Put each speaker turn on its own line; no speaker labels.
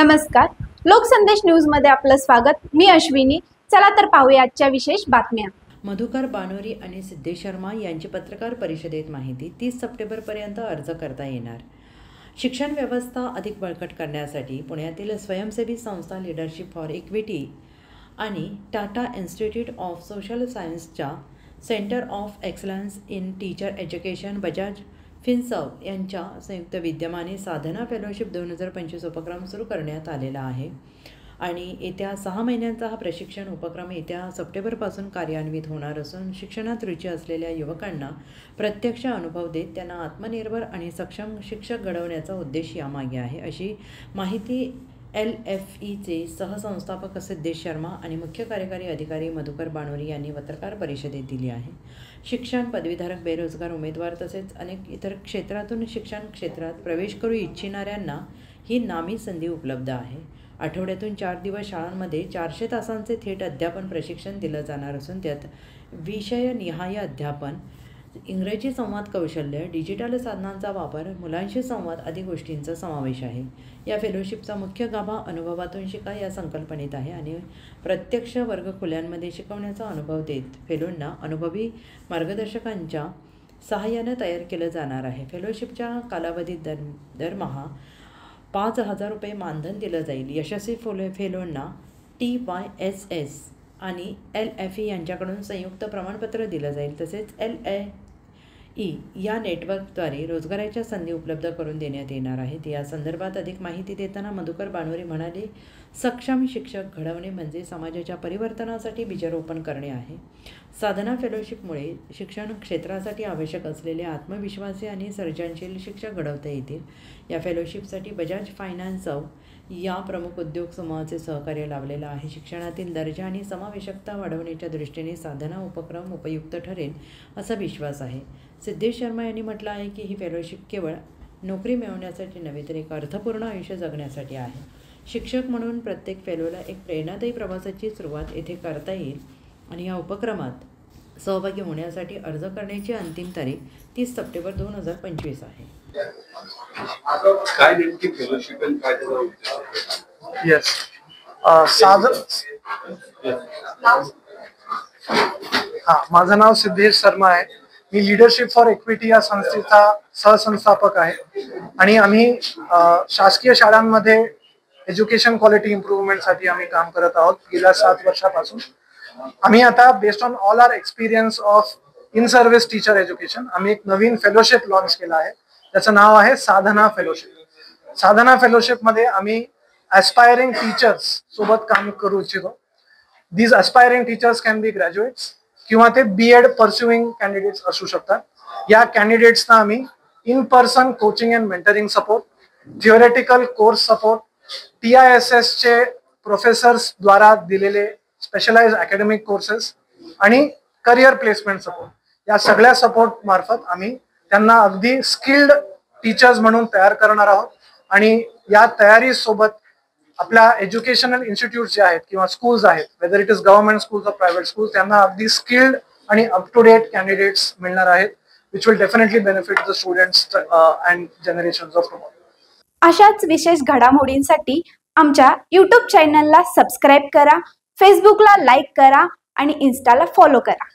नमस्कार, लोकसंदेश न्यूज मध्ये आपलं स्वागत। मी अश्विनी। चला तर पाहूया आजच्या विशेष बातम्या।
मधुकर बानोरी आणि सिद्धेश शर्मा यांची पत्रकार परिषदेत माहिती। 30 सप्टेंबरपर्यंत अर्ज करता येणार। शिक्षण व्यवस्था अधिक बळकट करण्यासाठी पुण्यातील स्वयंसेवी संस्था लीडरशिप फॉर इक्विटी आणि टाटा इन्स्टिट्यूट ऑफ सोशल सायन्सच्या centre of excellence in teacher education Bajaj Finserv यांच्या संयुक्त विद्यमाने साधना फेलोशिप 2025 उपक्रम सुरू करण्यात आलेला आहे आणि येत्या 6 महिन्यांचा हा प्रशिक्षण उपक्रम येत्या सप्टेंबरपासून कार्यान्वित होणार असून शिक्षणात रुची असलेल्या युवकांना प्रत्यक्ष अनुभव देत त्यांना आत्मनिर्भर आणि सक्षम शिक्षक घडवण्याचा उद्देश यामागे आहे, अशी माहिती LFEचे सहसंस्थापक सिद्धेश शर्मा आणि मुख्य कार्यकारी अधिकारी मधुकर बानोरी यांनी पत्रकार परिषदेत दिली आहे। शिक्षण, पदवीधारक, बेरोजगार उमेदवार तसेच अनेक इतर क्षेत्रातून शिक्षण क्षेत्रात प्रवेश करू इच्छिणाऱ्यांना ही नामी संधी उपलब्ध आहे। आठवड्यातून 4 दिवस शाळांमध्ये 400 तासांचे थेट अध्यापन प्रशिक्षण दिलं जाणार असून त्यात विषयनिहाय अध्यापन, इंग्रजी संवाद कौशल्य, डिजिटल साधनांचा वापर, मुलांशी संवाद आदी गोष्टींचा समावेश आहे। या फेलोशिपचा मुख्य गाभा अनुभवातून शिका या संकल्पनेत आहे आणि प्रत्यक्ष वर्गखोल्यांमध्ये शिकवण्याचा अनुभव देत फेलोंना अनुभवी मार्गदर्शकांच्या सहाय्याने तयार केलं जाणार आहे। फेलोशिपच्या कालावधीत दरमहा 5,000 रुपये मानधन दिलं जाईल। यशस्वी फेलोंना TYSS आणि LFE यांच्याकडून संयुक्त प्रमाणपत्र दिलं जाईल। तसेच LAE या नेटवर्कद्वारे रोजगाराच्या संधी उपलब्ध करून देण्यात येणार आहेत। या संदर्भात अधिक माहिती देताना मधुकर बानोरी म्हणाले, सक्षम शिक्षक घडवणे म्हणजे समाजाच्या परिवर्तनासाठी बीजरोपण करणे आहे। साधना फेलोशिपमुळे शिक्षण क्षेत्रासाठी आवश्यक असलेले आत्मविश्वासी आणि सर्जनशील शिक्षक घडवता येतील। या फेलोशिपसाठी बजाज फायनान्सर्व या प्रमुख उद्योग समूहाचे सहकार्य लाभलेलं आहे। शिक्षणातील दर्जा आणि समावेशकता वाढवण्याच्या दृष्टीने साधना उपक्रम उपयुक्त ठरेल असा विश्वास आहे। सिद्धेश शर्मा यांनी म्हटलं आहे की ही फेलोशिप केवळ नोकरी मिळवण्यासाठी नव्हे तर एक अर्थपूर्ण आयुष्य जगण्यासाठी आहे। शिक्षक म्हणून प्रत्येक फेलोला एक प्रेरणादायी प्रवासाची सुरुवात येथे करता येईल आणि या उपक्रमात सहभागी होण्यासाठी अर्ज करण्याची अंतिम तारीख 30 सप्टेंबर 2025 आहे।
काय नेमकी फेलोशिप आणि काय त्याचा उद्देश?
येस, माझं नाव सिद्धेश शर्मा आहे। मी लीडरशिप फॉर इक्विटी या संस्थेचा सहसंस्थापक आहे आणि आम्ही शासकीय शाळांमध्ये एज्युकेशन क्वालिटी इम्प्रूव्हमेंटसाठी आम्ही काम करत आहोत गेल्या 7 वर्षापासून। आम्ही आता based on all our experience of in service teacher education आम्ही एक नवीन फेलोशिप लॉन्च केला आहे, त्याचं नाव आहे साधना फेलोशिप। साधना फेलोशिप मध्ये आम्ही ॲस्पायरिंग टीचर्स सोबत काम करू इच्छितो। These aspiring teachers can be graduates किंवा ते BEd परस्युइंग कॅन्डिडेट्स असू शकतात। या कॅन्डिडेट्सना आम्ही in person coaching and mentoring support, theoretical course support, TISS चे प्रोफेसर्स द्वारा दिलेले स्पेशलाइज्ड अकॅडमिक कोर्सेस आणि करिअर प्लेसमेंट सपोर्ट, या सगळ्या सपोर्ट मार्फत आम्ही त्यांना अगदी स्किल्ड टीचर्स म्हणून तयार करणार आहोत। आणि या तयारी सोबत आपल्या एज्युकेशनल इन्स्टिट्यूट्स जे आहेत किंवा स्कूल्स आहेत, whether it is government schools और प्रायव्हेट स्कूल्स, त्यांना अगदी स्किल्ड आणि अप टू डेट कॅन्डिडेट्स मिळणार आहेत, which will definitely benefit the students and generations of tomorrow.
अशाच विशेष घडामोडींसाठी आमच्या YouTube चॅनलला सबस्क्राईब करा, फेसबुकला लाईक करा आणि इन्स्टाला फॉलो करा।